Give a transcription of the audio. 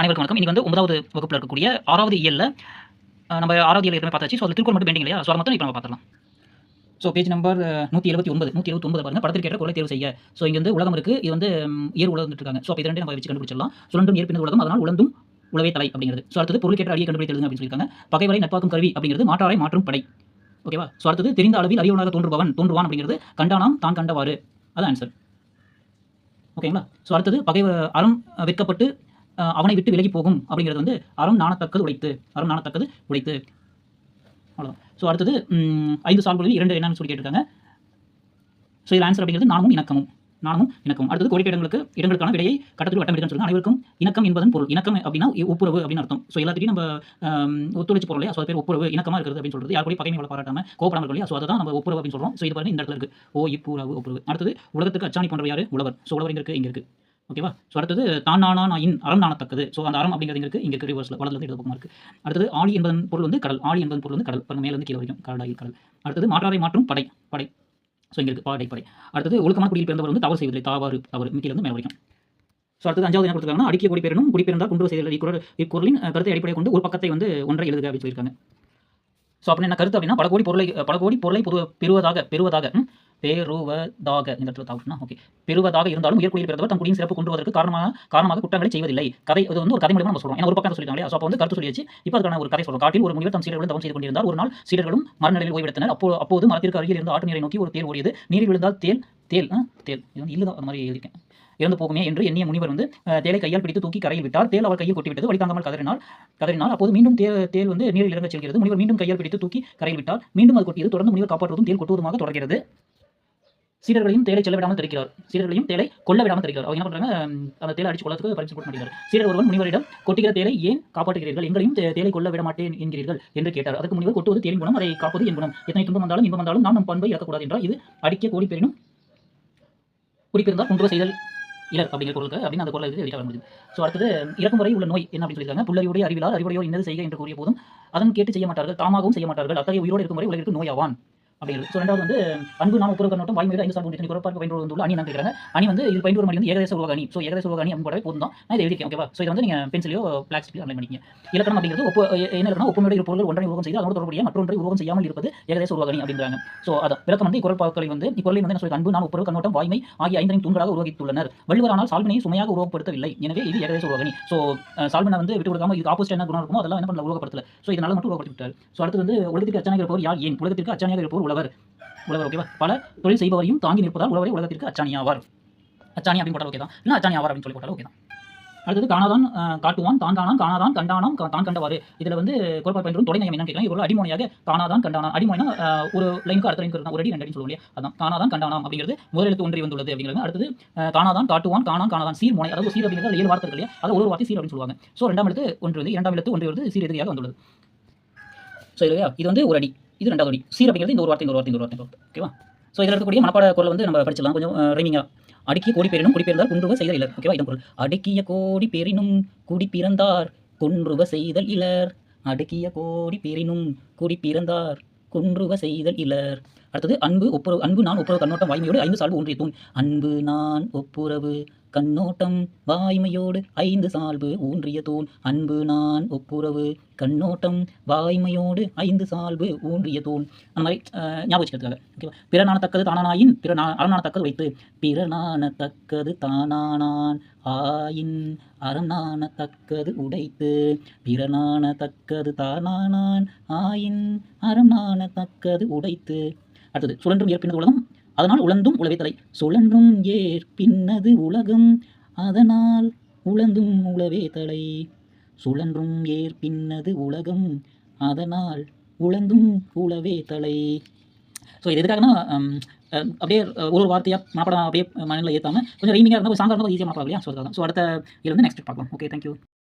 அனைவருக்கும் வணக்கம். இன்னைக்கு வந்து 9வது வகுப்புல இருக்கக்கூடிய 6வது இயல்ல நம்ம 6வது இயல் ஏற்கனவே பார்த்தாச்சு. ஸோ அது திருக்குறள் மட்டும் பெண்டிங் இல்லையா? ஸோ அதை மட்டும் இப்போ நம்ம பார்த்துடலாம். ஸோ பேஜ் நம்பர் 179 பாருங்க. படத்திற்கேற்ற குறளை தேர்வு செய்ய. ஸோ இங்க வந்து உலகம் இருக்கு. இது வந்து இயர் உலகம் இருக்காங்க. ஸோ அப்போ இது ரெண்டையும் நம்ம வச்சு கண்டுபிடிச்சிடலாம். சுழன்றும் ஏற்பினது உலகம், அதனால் உழந்தும் உழவே தலை அப்படிங்கிறது. ஸோ அடுத்தது பொருளுக்கேற்ற அடியை கண்டுபிடித்து எழுதுங்க அப்படின்னு சொல்லியிருக்காங்க. பகைவரை நட்பாக்கும் கருவி அப்படிங்கிறது மாற்றாரை மாற்றும் படை. ஓகேவா? ஸோ அடுத்தது தெரிந்த அளவில் அறியவனாக தோன்றுவான் அப்படிங்கிறது கண்டானாம் தான் கண்டவாறு. அதான் ஆன்சர். ஓகேங்களா? ஸோ அடுத்தது அறம் வெட்கப்பட்டு அவனை விட்டு விலகி போகும் அப்படிங்கிறது வந்து அறம் நாணத்தக்கது உடைத்து. அவ்வளோதான். ஸோ அடுத்தது 5 சால்புகளில் 2 என்னன்னு சொல்லி கேட்டிருக்காங்க. ஸோ இதில் ஆன்சர் அப்படிங்கிறது நாணமும் இணக்கமும். அடுத்தது கோடிட்ட இடங்களுக்கான விடையை கட்டத்தில் வட்டம் எடுக்கன்னு சொல்லுங்க. அனைவருக்கும் இணக்கம் என்பதன் பொருள். இணக்கம் அப்படின்னா ஒப்புரவு அப்படின்னு அர்த்தம். ஸோ எல்லாத்தையும் நம்ம ஒத்துழைச்சு போகிறோம் இல்லையா? ஸோ அது பேர் ஒப்புரவு, இணக்கமாக இருக்கிறது அப்படின்னு சொல்றது. யார் கூட பகைமை பாராட்டாம கோபப்படாமல் இல்லையா? ஸோ அதை தான் நம்ம ஒப்புரவு அப்படின்னு சொல்கிறோம். ஸோ இது பாருங்க இந்த இடத்துல இருக்கு. இப்புறவு ஒப்புரவு. அடுத்தது உலகத்துக்கு அச்சாணி போன்றவர் யாரு? உழவர். ஸோ உழவர் இங்கே இருக்கு. ஓகேவா? ஸோ அடுத்தது தான் நானாயின் அறம் நாணத்தக்கது. ஸோ அந்த அறம் அப்படிங்கிறது இங்கே இருக்கு ரிவர்ஸில் வலதுலேருந்து இடது பக்கமாக இருக்குது. அடுத்தது ஆழி என்பதன் பொருள் வந்து கடல். பாருங்க மேலேருந்து கீழே வரைக்கும் கடல். அடுத்தது மாற்றாரை மாற்றும் படை. ஸோ இங்கே இருக்குது படை. அடுத்தது ஒழுக்கமான குடியில் பிறந்தவர் வந்து தவறு செய்வதில்லை. தவறு கீழேருந்து மேலே வரைக்கும். ஸோ அடுத்தது 5வது என்ன கொடுத்துருக்காங்கன்னா அடிக்கிய கோடி பேரனும் குடிப்பிறந்தால் குன்று செய்தல். இக்குறளின் கருத்தை அடிப்படையை கொண்டு ஒரு பக்கத்தை வந்து ஒன்றை எழுதுக அப்படின்னு சொல்லியிருக்காங்க. ஸோ அப்படின்னு என்ன கருத்து அப்படின்னா பல கோடி பொருளை பெறுவதாக இந்த இடத்துல தாவுனா ஓகே பெறுவதாக இருந்தாலும் உயர்குடியில் பிறந்தவர் தம் குடியின் சிறப்பு கொண்டுவதற்கு காரணமாக குற்றங்களை செய்வதில்லை. கதை இது வந்து ஒரு கதை மூலமா நம்ம சொல்றோம். ஏன்னா ஒரு பக்கம் சொல்லிட்டாங்க. ஸோ அப்போ வந்து கருத்து சொல்லியாச்சு. இப்போ அதுக்கான ஒரு கதை சொல்றோம். காட்டில் ஒரு முனிவர் தம் சீடர்களுடன் தவம் செய்து கொண்டிருந்தார். ஒரு நாள் சீடர்களும் மரநிலையில் ஓய்வெடுத்தனர். அப்போது மரத்திற்கு அருகில் இருந்த ஆட்டு நீரை நோக்கி ஒரு தேல் ஓடியது. நீரில் விழுந்தால் தேல் இது வந்து இல்லதான் அந்த மாதிரி எழுதியிருக்கேன். இறந்து போகுமே என்று எண்ணிய முனிவர் வந்து தேலை கையால் பிடித்து தூக்கி கரையில் விட்டார். தேல் அவர் கையில் கொட்டிவிட்டது. வழி தாங்காமல் கதறினால் அப்போது மீண்டும் தேல் வந்து நீரில் இறங்க செல்கிறது. முனிவர் மீண்டும் கையால் பிடித்து தூக்கி கரையில் விட்டார். மீண்டும் அது கொட்டியது. தொடர்ந்து முனிவர் காப்பாற்றுவதும் தேல் கொட்டுவதுமாக தொடர்கிறது. சீடர்களையும் தேலை செல்ல விடாமல் தடுக்கிறார். தேலை கொல்ல விடாமல் தடுக்கிறார். அவங்க என்ன பண்றாங்க? அந்த தேலை அடிச்சு கொள்ளத்துக்கு பரிசு போட மாட்டேங்கிறார். சீடர் ஒருவன் முனிவரிடம் கொட்டுகிற தேலை ஏன் காப்பாற்றுகிறீர்கள்? எங்களையும் தேலை கொல்ல விட மாட்டேன் என்கிறீர்கள் என்று கேட்டார். அதுக்கு முனிவர் கொட்டுவது தேலின் குணம், அதை காப்பது என் குணம். எத்தனை துன்பம் வந்தாலும் இன்பம் வந்தாலும் நாம் நம் பண்பை இழக்கக்கூடாது என்றால் இது அடிக்க கோடி பேரினும் குடிப்பிருந்தால் குன்றுவ செய்தல் இலர் அப்படிங்கிற பொருளுக்கு அப்படின்னு அந்த குரலை எழுதி வர முடியுது. ஸோ அடுத்தது இறக்கும் வரை உள்ள நோய் என்ன அப்படின்னு சொல்லியிருக்காங்க. புல்லறிவுடைய அறிவுடையோர் இன்னது செய்க என்று கூறிய போதும் அதன் கேட்டு செய்ய மாட்டார்கள், தாமாகவும் செய்ய மாட்டார்கள். அத்தகைய உயிரோடு இருக்கும் வரை உலகிற்கு நோயாவான் அப்படிங்கிறது. ஸோ ரெண்டாவது வந்து அன்பு நான் ஒப்புரவு கண்ணோட்டம் வாய்மையோடு 5 சார்பு குறைப்பார்க்க பயன்படுத்த அணி என்ன கேட்குறாங்க. அணி வந்து இது பயின்று மணி வந்து ஏகதேச உலக அணி. ஸோ ஏகதேச உலக அணி அப்படின்னு போது தான் நான் இதை எழுதிக்கேன். ஓகேவா? ஸோ இதை வந்து நீங்கள் பென்சிலையோ பிளாக் ஸ்டிலையோ அப்ளை பண்ணிக்கங்க. இலக்கணம் அப்படிங்கிறது என்ன இருக்கணும்? ஒப்புமையோட இரு பொருள்கள் ஒன்றை உருவகம் செய்து அதோட தொடர்புடைய மற்றொன்றை உருவகம் செய்யாமல் இருப்பது ஏகதேச உலக அணி அப்படிங்கிறாங்க. ஸோ அதான் விளக்கம் வந்து இக்குறள் வந்து என்ன சொல்லி அன்பு நான் ஒப்புரவு கண்ணோட்டம் வாய்மை ஆகிய 5 தூண்களாக உருவகித்துள்ளனர். வள்ளுவரானால் சால்வினை சுமையாக உருவப்படுத்தவில்லை. எனவே இது ஏகதேச உலக அணி. ஸோ சால்வினை வந்து விட்டு கொடுக்காம இது ஆப்போசிட் என்ன குணம் இருக்குமோ அதெல்லாம் என்ன பண்ணல உருவப்படுத்தல. ஸோ இதனால மட்டும் உருவப்படுத்தி விட்டார். ஸோ அடுத்து வந்து உலகத்திற்கு அச்சாணியாக இருப்பவர் யார்? ஏன் உலகத்திற்கு அச்சாணியாக இருப்பவர் உழவர். ஓகேவா? பல தொழில் செய்பவரையும் தாங்கி நிற்பதால் உழவரை உலகத்திற்கு அச்சாணி ஆவார். அச்சாணி அப்படின்னு போட்டால் ஓகே தான். இல்லை அச்சாணி ஆவார் அப்படின்னு சொல்லி போட்டாலும் ஓகே தான். அடுத்தது காணாதான் காட்டுவான், தான் காணான், காணாதான் கண்டானாம், தான் கண்டவாறு. இதில் வந்து குறப்பாடு பயன்படும் தொடை நயம் என்னன்னு கேட்கலாம். இது ஒரு அடிமொழியாக காணாதான் கண்டானாம். அடிமொழினா ஒரு லைனுக்கு அடுத்த லைனுக்கு இருக்கும். ஒரு அடி 2 அடின்னு சொல்லுவோம் இல்லையா? அதான் காணாதான் கண்டானாம் அப்படிங்கிறது முதல் எழுத்து ஒன்றி வந்துள்ளது அப்படிங்கிறது. அடுத்தது காணாதான் காட்டுவான், காணாதான் சீர் முனை. அதாவது சீர் அப்படிங்கிறது 7 வார்த்தை இல்லையா? அது ஒரு வார்த்தை சீர் அப்படின்னு சொல்லுவாங்க. ஸோ 2ஆம் எழுத்து ஒன்று வந்து சீர் எதிரியாக வந்துள்ளது. ஸோ இல்லையா? இது வந்து ஒரு அடி, இது 2வது அடி. சீர் அப்படிங்கிறது இந்த ஒரு வார்த்தை. ஓகேவா? ஸோ இதில் இருக்கக்கூடிய மனப்பாட குரல் வந்து நம்ம படிச்சிடலாம் கொஞ்சம் ரைமிங்காக. அடக்கிய கோடி பேரினும் குடிப்பிறந்தார் குன்றுவ செய்தல் இலர். ஓகேவா? இதன் பொருள் அடக்கிய கோடி பேரினும் குடிப்பிறந்தார் குன்றுவ செய்தல் இலர். அடக்கிய கோடி பேரினும் குடிப்பிறந்தார் குன்றுவ செய்தல் இலர். அடுத்தது அன்பு நான் ஒப்புரவு கண்ணோட்டம் வாய்மையோடு 5 சால்பு ஊன்றிய தூண். அன்பு நான் ஒப்புரவு கண்ணோட்டம் வாய்மையோடு 5 சால்பு ஊன்றிய தூண். அன்பு நான் ஒப்புரவு கண்ணோட்டம் வாய்மையோடு 5 சால்பு ஊன்றிய தூண். அந்த மாதிரி ஞாபகம் வச்சுக்கிறதுக்காக. ஓகேவா? பிறனானத்தக்கது தானானாயின் அறனானத்தக்கது வைத்து. பிறனானத்தக்கது தானானான் ஆயின் அறனானத்தக்கது உடைத்து. பிறனானத்தக்கது தானானான் ஆயின் அறனானத்தக்கது உடைத்து. அடுத்தது சுழன்றும் ஏற்பினது உலகம், அதனால் உழந்தும் உழவே தலை. சுழன்றும் ஏற்பின்னது உலகம், அதனால் உழந்தும் உழவே தலை. சுழன்றும் ஏற்பின்னது உலகம், அதனால் உழந்தும் உழவே தலை. ஸோ இது எதுக்காகனா அப்படியே ஒரு வார்த்தையாக மனப்படம் அப்படியே மனநிலை ஏற்றாமல் கொஞ்சம் ரைமிங்காக இருந்தால் சாங்காக இருந்தால் ஈஸியாக மனப்படம் இல்லையா? ஸோ அதுதான். ஸோ அடுத்த இதில் வந்து நெக்ஸ்ட் பார்க்கலாம். Okay, thank you.